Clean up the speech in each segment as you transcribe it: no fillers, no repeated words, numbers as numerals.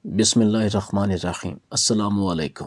بسم اللہ الرحمن الرحیم۔ السلام علیکم۔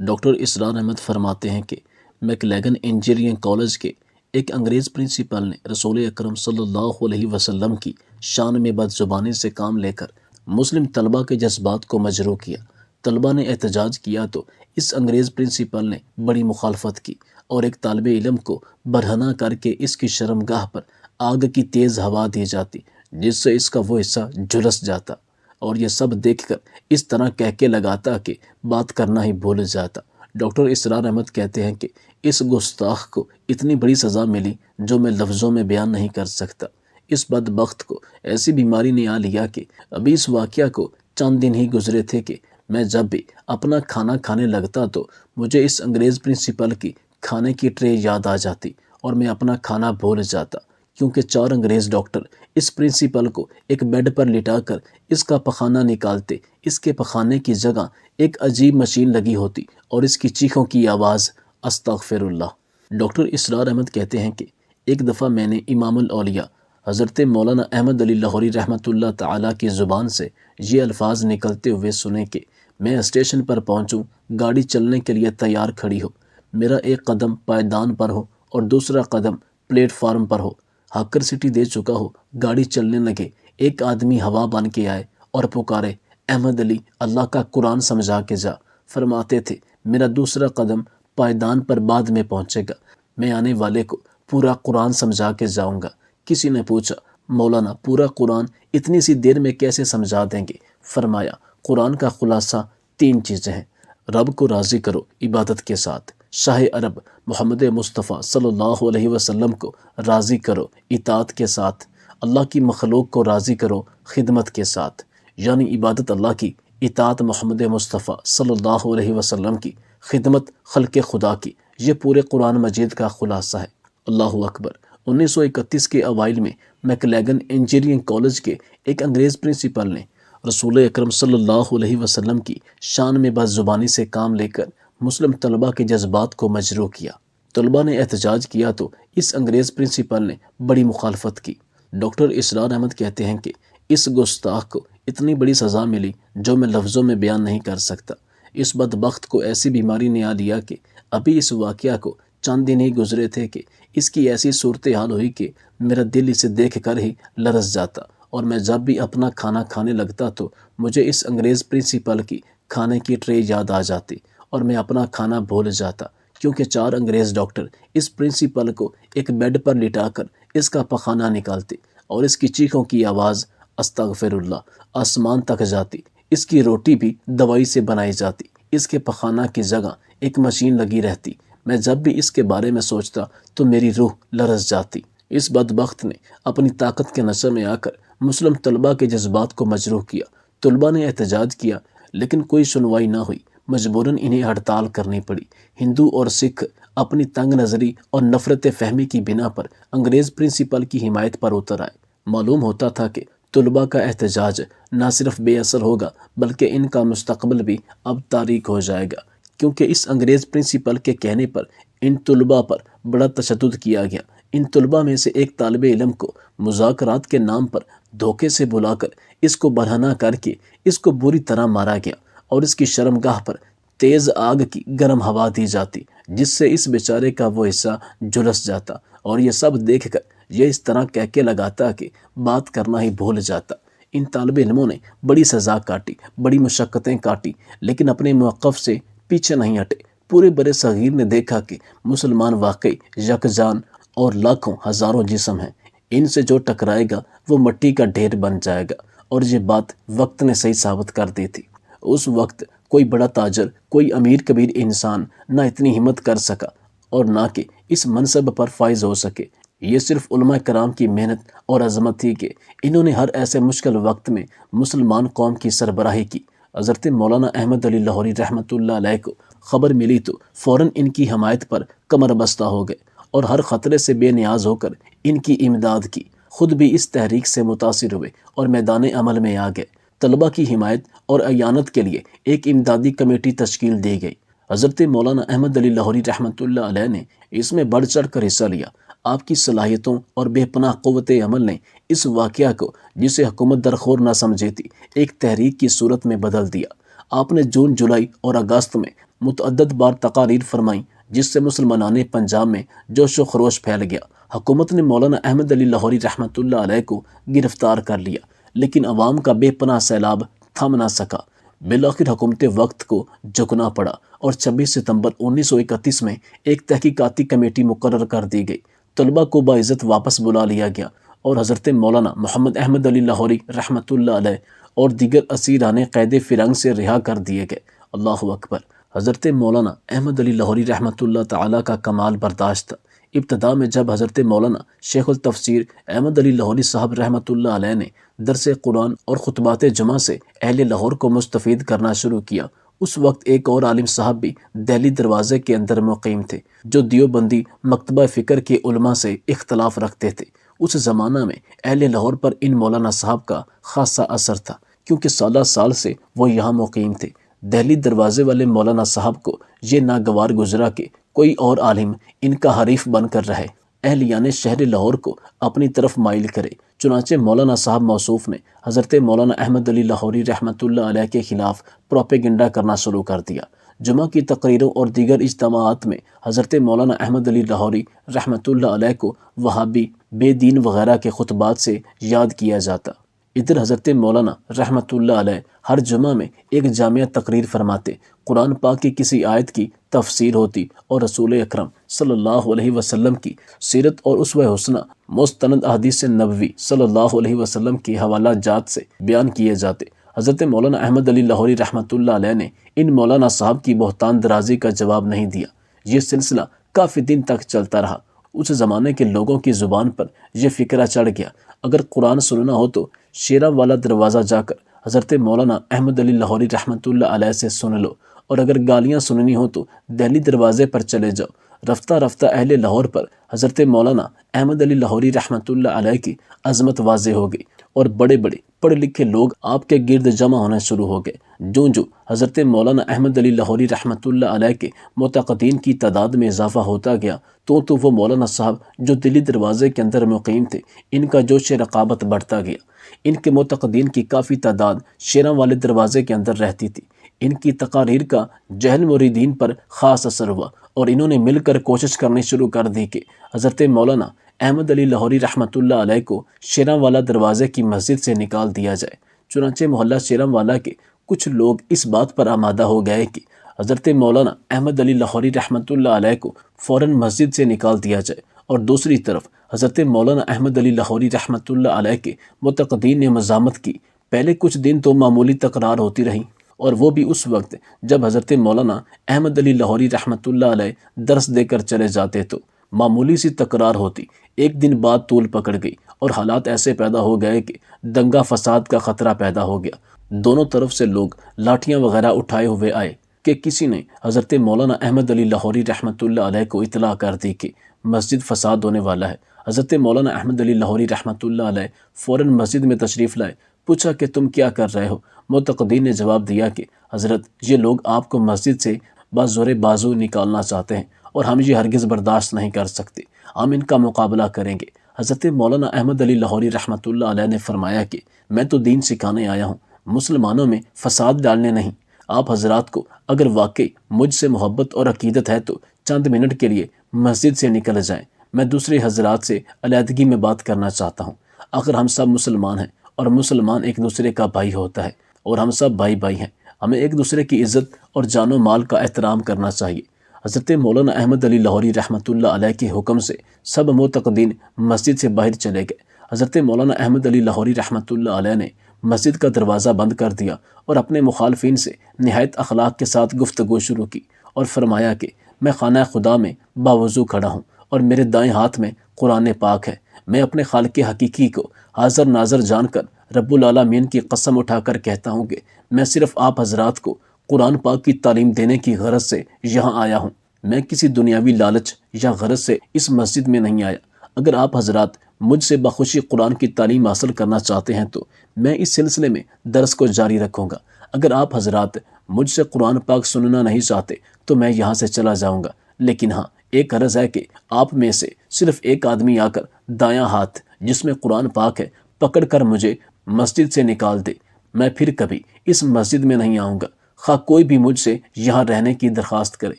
ڈاکٹر اسرار احمد فرماتے ہیں کہ میکلیگن انجینئرنگ کالج کے ایک انگریز پرنسپل نے رسول اکرم صلی اللہ علیہ وسلم کی شان میں بد زبانی سے کام لے کر مسلم طلبہ کے جذبات کو مجروح کیا۔ طلبہ نے احتجاج کیا تو اس انگریز پرنسپل نے بڑی مخالفت کی اور ایک طالب علم کو برہنہ کر کے اس کی شرمگاہ پر آگ کی تیز ہوا دی جاتی، جس سے اس کا وہ حصہ جھلس جاتا اور یہ سب دیکھ کر اس طرح کہہ لگاتا کہ بات کرنا ہی بھول جاتا۔ ڈاکٹر اسرار احمد کہتے ہیں کہ اس گستاخ کو اتنی بڑی سزا ملی جو میں لفظوں میں بیان نہیں کر سکتا۔ اس بدبخت کو ایسی بیماری نے آ لیا کہ ابھی اس واقعہ کو چند دن ہی گزرے تھے کہ میں جب بھی اپنا کھانا کھانے لگتا تو مجھے اس انگریز پرنسپل کی کھانے کی ٹرے یاد آ جاتی اور میں اپنا کھانا بھول جاتا، کیونکہ 4 انگریز ڈاکٹر اس پرنسپل کو ایک بیڈ پر لٹا کر اس کا پخانہ نکالتے۔ اس کے پخانے کی جگہ ایک عجیب مشین لگی ہوتی اور اس کی چیخوں کی آواز استغفر اللہ۔ ڈاکٹر اسرار احمد کہتے ہیں کہ ایک دفعہ میں نے امام الاولیاء حضرت مولانا احمد علی لاہوری رحمۃ اللہ تعالیٰ کی زبان سے یہ الفاظ نکلتے ہوئے سنے کہ میں اسٹیشن پر پہنچوں، گاڑی چلنے کے لیے تیار کھڑی ہو، میرا ایک قدم پائیدان پر ہو اور دوسرا قدم پلیٹ فارم پر ہو، ہاکر سٹی دے چکا ہو، گاڑی چلنے لگے، ایک آدمی ہوا بن کے آئے اور پکارے، احمد علی اللہ کا قرآن سمجھا کے جا۔ فرماتے تھے میرا دوسرا قدم پائیدان پر بعد میں پہنچے گا، میں آنے والے کو پورا قرآن سمجھا کے جاؤں گا۔ کسی نے پوچھا مولانا پورا قرآن اتنی سی دیر میں کیسے سمجھا دیں گے؟ فرمایا قرآن کا خلاصہ 3 چیزیں ہیں: رب کو راضی کرو عبادت کے ساتھ، شاہ عرب محمد مصطفیٰ صلی اللہ علیہ وسلم کو راضی کرو اطاعت کے ساتھ، اللہ کی مخلوق کو راضی کرو خدمت کے ساتھ، یعنی عبادت اللہ کی، اطاعت محمد مصطفیٰ صلی اللہ علیہ وسلم کی، خدمت خلق خدا کی۔ یہ پورے قرآن مجید کا خلاصہ ہے۔ اللہ اکبر۔ 1931 کے اوائل میں میکلیگن انجینئرنگ کالج کے ایک انگریز پرنسپل نے رسول اکرم صلی اللہ علیہ وسلم کی شان میں بد زبانی سے کام لے کر مسلم طلبہ کے جذبات کو مجروح کیا۔ طلبہ نے احتجاج کیا تو اس انگریز پرنسپل نے بڑی مخالفت کی۔ ڈاکٹر اسرار احمد کہتے ہیں کہ اس گستاخ کو اتنی بڑی سزا ملی جو میں لفظوں میں بیان نہیں کر سکتا۔ اس بدبخت کو ایسی بیماری نے آ لیا کہ ابھی اس واقعہ کو چند دن ہی گزرے تھے کہ اس کی ایسی صورتحال ہوئی کہ میرا دل اسے دیکھ کر ہی لرز جاتا اور میں جب بھی اپنا کھانا کھانے لگتا تو مجھے اس انگریز پرنسپل کی کھانے کی ٹرے یاد آ جاتی اور میں اپنا کھانا بھول جاتا، کیونکہ 4 انگریز ڈاکٹر اس پرنسپل کو ایک بیڈ پر لٹا کر اس کا پخانہ نکالتے اور اس کی چیخوں کی آواز استغفر اللہ آسمان تک جاتی۔ اس کی روٹی بھی دوائی سے بنائی جاتی، اس کے پخانہ کی جگہ ایک مشین لگی رہتی، میں جب بھی اس کے بارے میں سوچتا تو میری روح لرز جاتی۔ اس بدبخت نے اپنی طاقت کے نشے میں آ کر مسلم طلبہ کے جذبات کو مجروح کیا۔ طلبہ نے احتجاج کیا لیکن کوئی سنوائی نہ ہوئی، مجبوراً انہیں ہڑتال کرنی پڑی۔ ہندو اور سکھ اپنی تنگ نظری اور نفرت فہمی کی بنا پر انگریز پرنسپل کی حمایت پر اتر آئے۔ معلوم ہوتا تھا کہ طلبہ کا احتجاج نہ صرف بے اثر ہوگا بلکہ ان کا مستقبل بھی اب تاریک ہو جائے گا، کیونکہ اس انگریز پرنسپل کے کہنے پر ان طلبہ پر بڑا تشدد کیا گیا۔ ان طلبہ میں سے ایک طالب علم کو مذاکرات کے نام پر دھوکے سے بلا کر اس کو برہنہ کر کے اس کو بری طرح مارا گیا اور اس کی شرمگاہ پر تیز آگ کی گرم ہوا دی جاتی، جس سے اس بیچارے کا وہ حصہ جھلس جاتا اور یہ سب دیکھ کر یہ اس طرح کہہ لگاتا کہ بات کرنا ہی بھول جاتا۔ ان طالب علموں نے بڑی سزا کاٹی، بڑی مشقتیں کاٹی، لیکن اپنے موقف سے پیچھے نہیں ہٹے۔ پورے برِ صغیر نے دیکھا کہ مسلمان واقعی یکجان اور لاکھوں ہزاروں جسم ہیں، ان سے جو ٹکرائے گا وہ مٹی کا ڈھیر بن جائے گا، اور یہ بات وقت نے صحیح ثابت کر دی تھی۔ اس وقت کوئی بڑا تاجر، کوئی امیر کبیر انسان نہ اتنی ہمت کر سکا اور نہ کہ اس منصب پر فائز ہو سکے۔ یہ صرف علماء کرام کی محنت اور عظمت تھی کہ انہوں نے ہر ایسے مشکل وقت میں مسلمان قوم کی سربراہی کی۔ حضرت مولانا احمد علی لاہوری رحمۃ اللہ علیہ کو خبر ملی تو فوراً ان کی حمایت پر کمر بستہ ہو گئے اور ہر خطرے سے بے نیاز ہو کر ان کی امداد کی۔ خود بھی اس تحریک سے متاثر ہوئے اور میدان عمل میں آ گئے۔ طلبہ کی حمایت اور اعانت کے لیے ایک امدادی کمیٹی تشکیل دی گئی۔ حضرت مولانا احمد علی لاہوری رحمۃ اللہ علیہ نے اس میں بڑھ چڑھ کر حصہ لیا۔ آپ کی صلاحیتوں اور بے پناہ قوت عمل نے اس واقعہ کو، جسے حکومت درخور نہ سمجھی تھی، ایک تحریک کی صورت میں بدل دیا۔ آپ نے جون، جولائی اور اگست میں متعدد بار تقاریر فرمائیں، جس سے مسلمانان پنجاب میں جوش و خروش پھیل گیا۔ حکومت نے مولانا احمد علی لاہوری رحمۃ اللہ علیہ کو گرفتار کر لیا، لیکن عوام کا بے پناہ سیلاب تھم نہ سکا۔ بالآخر حکومت وقت کو جھکنا پڑا اور 26 ستمبر 1931 میں ایک تحقیقاتی کمیٹی مقرر کر دی گئی۔ طلباء کو باعزت واپس بلا لیا گیا اور حضرت مولانا محمد احمد علی لاہوری رحمۃ اللہ علیہ اور دیگر اسیران قید فرنگ سے رہا کر دیے گئے۔ اللہ اکبر۔ حضرت مولانا احمد علی لاہوری رحمۃ اللہ تعالیٰ کا کمال برداشت تھا۔ ابتدا میں جب حضرت مولانا شیخ التفسیر احمد علی لاہوری صاحب رحمۃ اللہ علیہ نے درس قرآن اور خطبات جمعہ سے اہل لاہور کو مستفید کرنا شروع کیا، اس وقت ایک اور عالم صاحب بھی دہلی دروازے کے اندر مقیم تھے، جو دیوبندی مکتبہ فکر کے علماء سے اختلاف رکھتے تھے۔ اس زمانہ میں اہل لاہور پر ان مولانا صاحب کا خاصا اثر تھا، کیونکہ سالہ سال سے وہ یہاں مقیم تھے۔ دہلی دروازے والے مولانا صاحب کو یہ ناگوار گزرا کہ کوئی اور عالم ان کا حریف بن کر رہے، اہلیان شہر لاہور کو اپنی طرف مائل کرے۔ چنانچہ مولانا صاحب موصوف نے حضرت مولانا احمد علی لاہوری رحمۃ اللہ علیہ کے خلاف پروپیگنڈا کرنا شروع کر دیا۔ جمعہ کی تقریروں اور دیگر اجتماعات میں حضرت مولانا احمد علی لاہوری رحمۃ اللہ علیہ کو وہابی، بے دین وغیرہ کے خطبات سے یاد کیا جاتا۔ ادھر حضرت مولانا رحمۃ اللہ علیہ ہر جمعہ میں ایک جامعہ تقریر فرماتے، قرآن پاک کی کسی آیت کی تفسیر ہوتی اور رسول اکرم صلی اللہ علیہ وسلم کی سیرت اور اسوہ حسنہ مستند احادیث نبوی صلی اللہ علیہ وسلم کے حوالہ جات سے بیان کیے جاتے۔ حضرت مولانا احمد علی لاہوری رحمۃ اللہ علیہ نے ان مولانا صاحب کی بہتان درازی کا جواب نہیں دیا۔ یہ سلسلہ کافی دن تک چلتا رہا۔ اس زمانے کے لوگوں کی زبان پر یہ فکرہ چڑھ گیا، اگر قرآن سننا ہو تو شیراں والا دروازہ جا کر حضرت مولانا احمد علی لاہوری رحمۃ اللہ علیہ سے سن لو، اور اگر گالیاں سننی ہو تو دہلی دروازے پر چلے جاؤ۔ رفتہ رفتہ اہل لاہور پر حضرت مولانا احمد علی لاہوری رحمۃ اللہ علیہ کی عظمت واضح ہو گئی، اور بڑے بڑے پڑھے لکھے لوگ آپ کے گرد جمع ہونے شروع ہو گئے۔ جو حضرت مولانا احمد علی لاہوری رحمۃ اللہ علیہ کے معتقدین کی تعداد میں اضافہ ہوتا گیا، تو وہ مولانا صاحب جو دلی دروازے کے اندر مقیم تھے، ان کا جوش رقابت بڑھتا گیا۔ ان کے معتقدین کی کافی تعداد شیراں والے دروازے کے اندر رہتی تھی۔ ان کی تقاریر کا جہل مریدین پر خاص اثر ہوا، اور انہوں نے مل کر کوشش کرنی شروع کر دی کہ حضرت مولانا احمد علی لاہوری رحمۃ اللہ علیہ کو شیراں والا دروازے کی مسجد سے نکال دیا جائے۔ چنانچہ محلہ شیراں والا کے کچھ لوگ اس بات پر آمادہ ہو گئے کہ حضرت مولانا احمد علی لاہوری رحمۃ اللہ علیہ کو فوراً مسجد سے نکال دیا جائے، اور دوسری طرف حضرت مولانا احمد علی لاہوری رحمۃ اللہ علیہ کے معتقدین نے مزاحمت کی۔ پہلے کچھ دن تو معمولی تکرار ہوتی رہی، اور وہ بھی اس وقت جب حضرت مولانا احمد علی لاہوری رحمۃ اللہ علیہ درس دے کر چلے جاتے تو معمولی سی تکرار ہوتی۔ ایک دن بعد طول پکڑ گئی، اور حالات ایسے پیدا ہو گئے کہ دنگا فساد کا خطرہ پیدا ہو گیا۔ دونوں طرف سے لوگ لاٹھیاں وغیرہ اٹھائے ہوئے آئے کہ کسی نے حضرت مولانا احمد علی لاہوری رحمۃ اللہ علیہ کو اطلاع کر دی کہ مسجد فساد ہونے والا ہے۔ حضرت مولانا احمد علی لاہوری رحمۃ اللہ علیہ فوراً مسجد میں تشریف لائے۔ پوچھا کہ تم کیا کر رہے ہو؟ معتقدین نے جواب دیا کہ حضرت، یہ لوگ آپ کو مسجد سے بازور بازو نکالنا چاہتے ہیں، اور ہم یہ ہرگز برداشت نہیں کر سکتے، ہم ان کا مقابلہ کریں گے۔ حضرت مولانا احمد علی لاہوری رحمۃ اللہ علیہ نے فرمایا کہ میں تو دین سکھانے آیا ہوں، مسلمانوں میں فساد ڈالنے نہیں۔ آپ حضرات کو اگر واقعی مجھ سے محبت اور عقیدت ہے تو چند منٹ کے لیے مسجد سے نکل جائیں، میں دوسرے حضرات سے علیحدگی میں بات کرنا چاہتا ہوں۔ اگر ہم سب مسلمان ہیں، اور مسلمان ایک دوسرے کا بھائی ہوتا ہے، اور ہم سب بھائی بھائی ہیں، ہمیں ایک دوسرے کی عزت اور جان و مال کا احترام کرنا چاہیے۔ حضرت مولانا احمد علی لاہوری رحمۃ اللہ علیہ کے حکم سے سب معتقدین مسجد سے باہر چلے گئے۔ حضرت مولانا احمد علی لاہوری رحمۃ اللہ علیہ نے مسجد کا دروازہ بند کر دیا اور اپنے مخالفین سے نہایت اخلاق کے ساتھ گفتگو شروع کی، اور فرمایا کہ میں خانہ خدا میں باوضو کھڑا ہوں، اور میرے دائیں ہاتھ میں قرآن پاک ہے۔ میں اپنے خالق حقیقی کو حاضر ناظر جان کر رب العالمین کی قسم اٹھا کر کہتا ہوں کہ میں صرف آپ حضرات کو قرآن پاک کی تعلیم دینے کی غرض سے یہاں آیا ہوں۔ میں کسی دنیاوی لالچ یا غرض سے اس مسجد میں نہیں آیا۔ اگر آپ حضرات مجھ سے بخوشی قرآن کی تعلیم حاصل کرنا چاہتے ہیں تو میں اس سلسلے میں درس کو جاری رکھوں گا۔ اگر آپ حضرات مجھ سے قرآن پاک سننا نہیں چاہتے تو میں یہاں سے چلا جاؤں گا، لیکن ہاں ایک عرض ہے کہ آپ میں سے صرف ایک آدمی آ کر دایاں ہاتھ جس میں قرآن پاک ہے پکڑ کر مجھے مسجد سے نکال دے، میں پھر کبھی اس مسجد میں نہیں آؤں گا، خواہ کوئی بھی مجھ سے یہاں رہنے کی درخواست کرے۔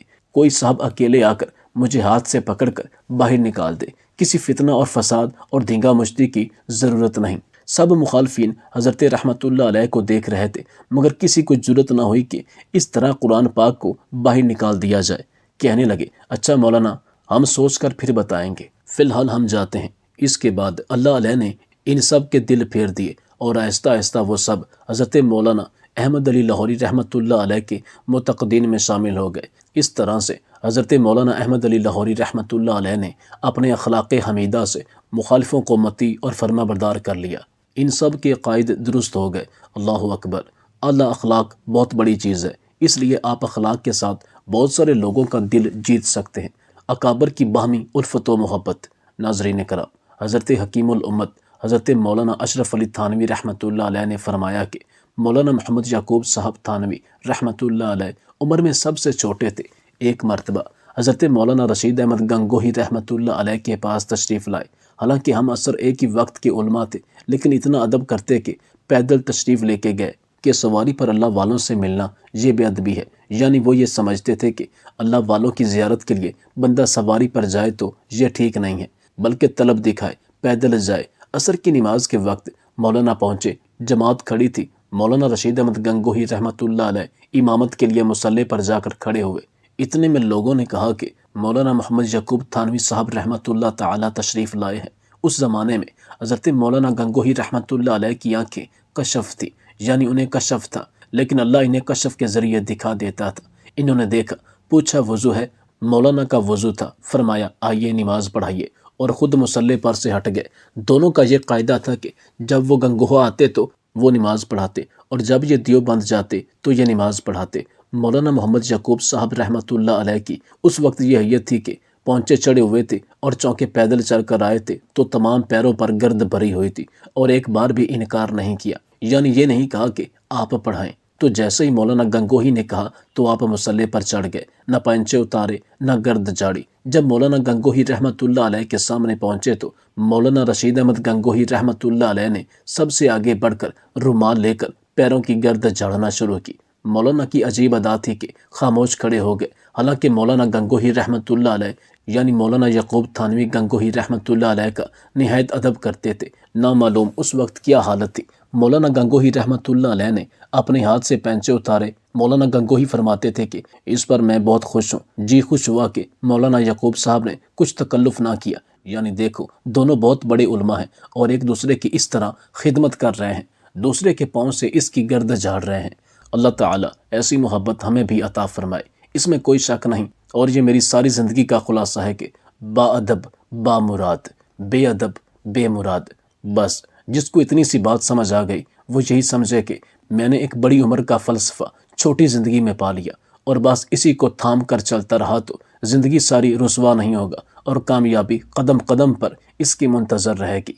کوئی صاحب اکیلے آ کر مجھے ہاتھ سے پکڑ کر باہر نکال دے، کسی فتنہ اور فساد اور دھنگا مچتی کی ضرورت نہیں۔ سب مخالفین حضرت رحمت اللہ علیہ کو دیکھ رہے تھے، مگر کسی کو جرت نہ ہوئی کہ اس طرح قرآن پاک کو باہر نکال دیا جائے۔ کہنے لگے، اچھا مولانا، ہم سوچ کر پھر بتائیں گے، فی الحال ہم جاتے ہیں۔ اس کے بعد اللہ علیہ نے ان سب کے دل پھیر دیے اور آہستہ آہستہ وہ سب حضرت مولانا احمد علی لاہوری رحمۃ اللہ علیہ کے متقدین میں شامل ہو گئے۔ اس طرح سے حضرت مولانا احمد علی لاہوری رحمۃ اللہ علیہ نے اپنے اخلاق حمیدہ سے مخالفوں کو مطیع اور فرما بردار کر لیا۔ ان سب کے قائد درست ہو گئے۔ اللہ اکبر! اعلیٰ اخلاق بہت بڑی چیز ہے، اس لیے آپ اخلاق کے ساتھ بہت سارے لوگوں کا دل جیت سکتے ہیں۔ اکابر کی باہمی الفت و محبت۔ ناظرین کرام، حضرت حکیم الامت حضرت مولانا اشرف علی تھانوی رحمۃ اللہ علیہ نے فرمایا کہ مولانا محمد یعقوب صاحب تھانوی رحمۃ اللہ علیہ عمر میں سب سے چھوٹے تھے۔ ایک مرتبہ حضرت مولانا رشید احمد گنگوہی رحمۃ اللہ علیہ کے پاس تشریف لائے۔ حالانکہ ہم اثر ایک ہی وقت کے علماء تھے، لیکن اتنا ادب کرتے کہ پیدل تشریف لے کے گئے کہ سواری پر اللہ والوں سے ملنا یہ بے ادبی ہے۔ یعنی وہ یہ سمجھتے تھے کہ اللہ والوں کی زیارت کے لیے بندہ سواری پر جائے تو یہ ٹھیک نہیں ہے، بلکہ طلب دکھائے، پیدل جائے۔ عصر کی نماز کے وقت مولانا پہنچے، جماعت کھڑی تھی۔ مولانا رشید احمد گنگوہی رحمۃ اللہ علیہ امامت کے لیے مصلی پر جا کر کھڑے ہوئے۔ اتنے میں لوگوں نے کہا کہ مولانا محمد یعقوب تھانوی صاحب رحمۃ اللہ تعالی تشریف لائے ہیں۔ اس زمانے میں حضرت مولانا گنگوہی رحمۃ اللہ علیہ کی آنکھیں کشف تھی، یعنی انہیں کشف تھا، لیکن اللہ انہیں کشف کے ذریعے دکھا دیتا تھا۔ انہوں نے دیکھا، پوچھا وضو ہے؟ مولانا کا وضو تھا۔ فرمایا آئیے نماز پڑھائیے، اور خود مصلی پر سے ہٹ گئے۔ دونوں کا یہ قاعدہ تھا کہ جب وہ گنگوہا آتے تو وہ نماز پڑھاتے، اور جب یہ دیوبند جاتے تو یہ نماز پڑھاتے۔ مولانا محمد یعقوب صاحب رحمۃ اللہ علیہ کی اس وقت یہ حیت تھی کہ پونچے چڑھے ہوئے تھے اور چونکہ پیدل چل کر آئے تھے تو تمام پیروں پر گرد بھری ہوئی تھی، اور ایک بار بھی انکار نہیں کیا، یعنی یہ نہیں کہا کہ آپ پڑھائیں۔ تو جیسے ہی مولانا گنگوہی نے کہا تو آپ مصلی پر چڑھ گئے، نہ پنچے اتارے نہ گرد جاڑی۔ جب مولانا گنگوہی رحمۃ اللہ علیہ کے سامنے پہنچے تو مولانا رشید احمد گنگوہی رحمۃ اللہ علیہ نے سب سے آگے بڑھ کر رومال لے کر پیروں کی گرد جھاڑنا شروع کی۔ مولانا کی عجیب ادا تھی کہ خاموش کھڑے ہو گئے، حالانکہ مولانا گنگوہی رحمۃ اللہ علیہ یعنی مولانا یعقوب تھانوی گنگوہی رحمۃ اللہ علیہ کا نہایت ادب کرتے تھے۔ نامعلوم اس وقت کیا حالت تھی۔ مولانا گنگوہی رحمۃ اللہ علیہ نے اپنے ہاتھ سے پینچے اتارے۔ مولانا گنگوہی فرماتے تھے کہ اس پر میں بہت خوش ہوں۔ جی خوش ہوا کہ مولانا یعقوب صاحب نے کچھ تکلف نہ کیا، یعنی دیکھو دونوں بہت بڑے علماء ہیں اور ایک دوسرے کی اس طرح خدمت کر رہے ہیں، دوسرے کے پاؤں سے اس کی گرد جھاڑ رہے ہیں۔ اللہ تعالیٰ ایسی محبت ہمیں بھی عطا فرمائے، اس میں کوئی شک نہیں۔ اور یہ میری ساری زندگی کا خلاصہ ہے کہ با ادب با مراد، بے ادب بے مراد۔ بس جس کو اتنی سی بات سمجھ آ گئی وہ یہی سمجھے کہ میں نے ایک بڑی عمر کا فلسفہ چھوٹی زندگی میں پا لیا، اور بس اسی کو تھام کر چلتا رہا تو زندگی ساری رسوا نہیں ہوگا، اور کامیابی قدم قدم پر اس کی منتظر رہے گی۔